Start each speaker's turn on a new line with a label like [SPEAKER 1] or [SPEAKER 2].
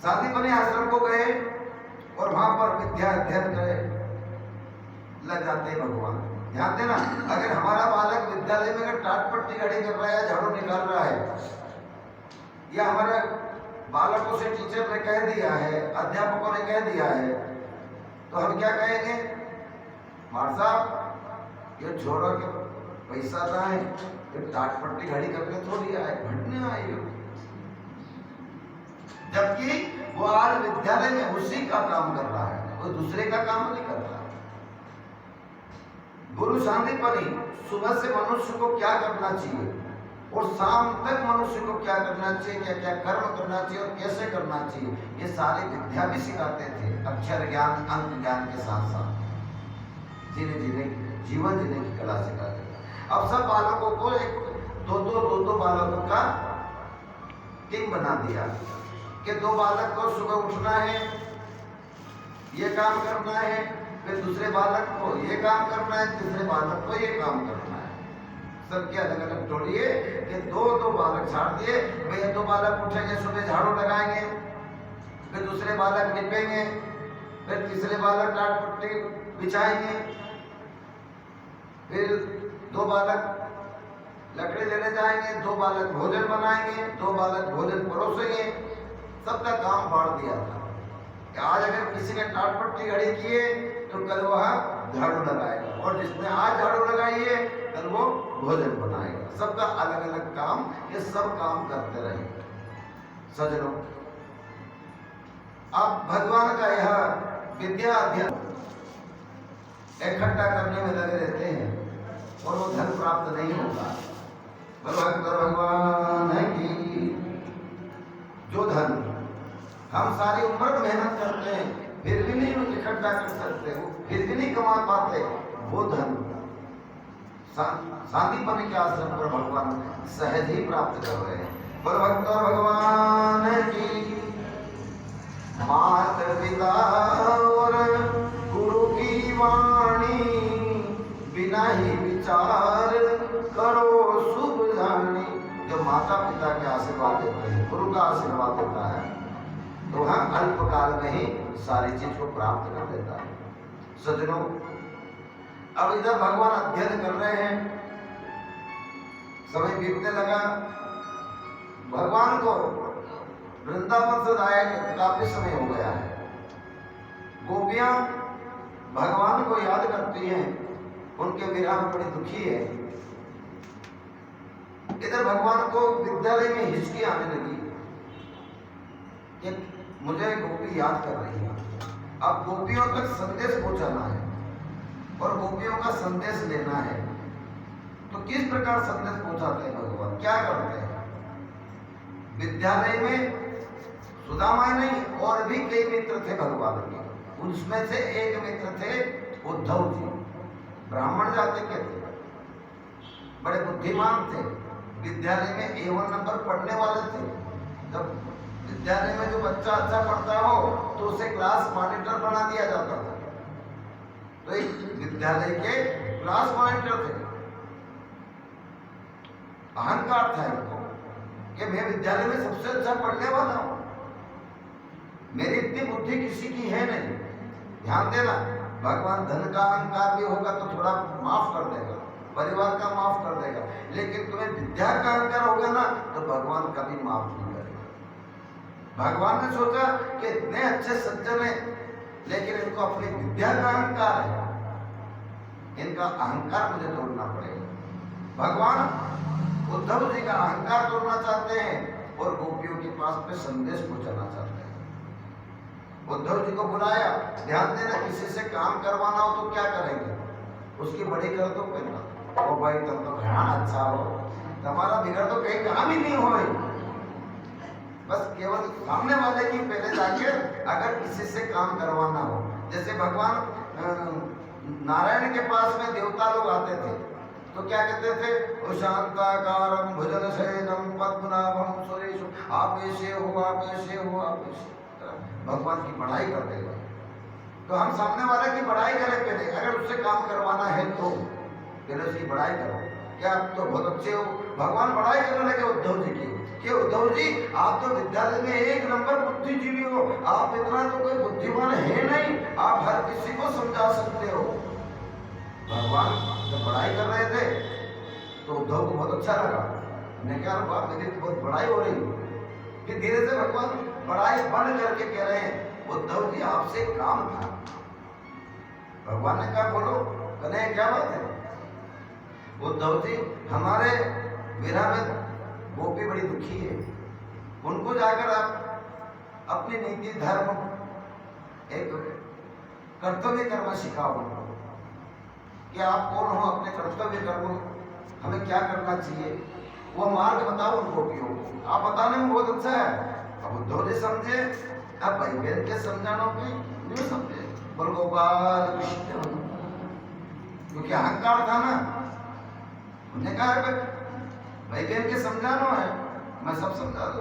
[SPEAKER 1] सांदीपनि आश्रम को गए और वहां पर विद्या अध्ययन करे, लग जाते हैं भगवान। ध्यान देना, अगर हमारा बालक विद्यालय में अगर टाट पट्टी घड़ी कर रहा है, झाड़ू निकाल रहा है, या हमारे बालकों से टीचर ने कह दिया है, अध्यापकों ने कह दिया है, तो हम क्या कहेंगे? मार साहब ये छोरा के पैसा ना है, ये टाट पट्टी घड़ी करके थोड़ी आए, भटने आए हो। जबकि वो आज विद्यालय में उसी का काम कर रहा है, वो दूसरे का काम नहीं कर रहा। गुरु सांदीपनि सुबह से मनुष्य को क्या करना चाहिए और शाम तक मनुष्य को क्या करना चाहिए, क्या क्या कर्म करना चाहिए और कैसे करना चाहिए, ये सारी विद्या भी सिखाते थे। अक्षर ज्ञान, अंक ज्ञान के साथ साथ जीवन जीने की कला सिखाते थे। अब सब बालकों को दो बालकों का टीम बना दिया कि दो बालक को सुबह उठना है, ये काम करना है, फिर दूसरे बालक को ये काम करना है, तीसरे बालक को ये काम करना है। सबके अलग अलग जोड़िए कि दो बालक छाड़ दिए। भैया दो बालक उठेंगे, सुबह झाड़ू लगाएंगे, फिर दूसरे बालक निपेंगे, फिर तीसरे बालक टाट पट्टी बिछाएंगे, फिर दो बालक लकड़ी लेने जाएंगे, दो बालक भोजन बनाएंगे, दो बालक भोजन परोसेंगे। सबका काम बांट दिया था कि आज अगर किसी ने टाट पट्टी घड़ी किए तो कल वह झाड़ू लगाएगा, और जिसने आज झाड़ू लगाई है कल वो भोजन बनाएगा। सबका अलग अलग काम, ये सब काम करते रहे सज्जनों। अब भगवान का यह विद्या अध्ययन इकट्ठा करने में लगे रहते हैं और वो धन प्राप्त नहीं होता। भगवान की जो धन हम सारी उम्र मेहनत करते हैं फिर भी नहीं इकट्ठा कर सकते, फिर भी नहीं कमा पाते, वो धन सांदीपनि के आश्रम पर भगवान सहज ही प्राप्त कर रहे हैं। भक्त भगवान की मात पिता और गुरु की वाणी, बिना ही विचार करो शुभ जानी। जो माता पिता के आशीर्वाद देते हैं, गुरु का आशीर्वाद देता है, तो वह अल्पकाल में ही सारी चीज को प्राप्त कर देता है। सज्जनों, अब इधर भगवान अध्ययन कर रहे हैं, समय बीतने लगा। भगवान को वृंदावन से आए काफी समय हो गया है। गोपियां भगवान को याद करती हैं, उनके विरह में बड़ी दुखी है। इधर भगवान को विद्यालय में हिचकी आने लगी कि मुझे गोपी याद कर रही है। अब गोपियों तक संदेश पहुंचाना है और गोपियों का संदेश लेना है। तो किस प्रकार संदेश पहुंचाते हैं भगवान, क्या करते हैं? विद्यालय में सुदामा नहीं और भी कई मित्र थे भगवान के। उनमें से एक मित्र थे उद्धव जी, ब्राह्मण जाति के थे, बड़े बुद्धिमान थे, विद्यालय में A1 नंबर पढ़ने वाले थे। जब विद्यालय में जो बच्चा अच्छा पढ़ता हो तो उसे क्लास मॉनिटर बना दिया जाता था। तो एक विद्यालय के क्लास मॉनिटर थे। अहंकार था इनको कि मैं विद्यालय में सबसे अच्छा पढ़ने वाला हूं, मेरी इतनी बुद्धि किसी की है नहीं। ध्यान देना, भगवान धन का अहंकार भी होगा तो थोड़ा माफ कर देगा, परिवार का माफ कर देगा, लेकिन तुम्हें विद्या का अहंकार होगा ना तो भगवान कभी माफ नहीं करेगा। भगवान ने सोचा कि इतने अच्छे सज्जन हैं लेकिन इनको अपनी विद्या का अहंकार है, इनका अहंकार मुझे तोड़ना पड़ेगा। भगवान उद्धव जी का अहंकार तोड़ना चाहते हैं और गोपियों के पास में संदेश पहुंचाना चाहते हैं। उद्धव जी को बुलाया। ध्यान देना, किसी से काम करवाना हो तो क्या करेंगे, उसकी बड़ी कर तो करना, ओ भाई तुम तो घना अच्छा हो, तुम्हारा बिगड़ तो कहीं काम ही नहीं हो रही। बस केवल सामने वाले की पहले जाके अगर किसी से काम करवाना हो, जैसे भगवान नारायण के पास में देवता लोग आते थे तो क्या कहते थे, ओ शांताकारम भुजन शयनम पद्मनाभम सुरेशु, आप ऐसे हो, आप ऐसे हो, आप ऐसे। भगवान की बढ़ाई कर देगा। तो हम सामने वाले की बढ़ाई करें पहले, अगर उससे काम करवाना है तो पहले उसकी बढ़ाई करो कि आप तो बहुत अच्छे हो। भगवान बड़ाई करने लगे उद्धव जी की कि उद्धव जी आप तो विद्यालय में एक नंबर बुद्धिजीवी हो, आप इतना तो कोई बुद्धिमान है नहीं, आप हर किसी को समझा सकते हो। भगवान जब बड़ाई कर रहे थे तो उद्धव को बहुत अच्छा लगा। मैंने कहा बाप मेरी तो बहुत बड़ाई हो रही है। फिर धीरे से भगवान बड़ाई बंद करके कह रहे हैं उद्धव जी आपसे एक काम था। भगवान ने कहा बोलो। कन्हैया क्या बात है? उद्धव जी हमारे विरह में गोपी बड़ी दुखी है, उनको जाकर आप अपनी नीति धर्म एक कर्तव्य कर्म सिखाओ कि आप कौन हो, अपने कर्तव्य कर्म हमें क्या करना चाहिए, वो मार्ग बताओ उन गोपियों को। आप बताने में बहुत अच्छा है। अब उद्धव जी समझे, अब भाई बहन के समझाना पे नहीं समझे, बोल गोपाल कृष्ण, क्योंकि अहंकार था ना। उन्होंने कहा भाई बहन के समझाना है, मैं सब समझा दूं।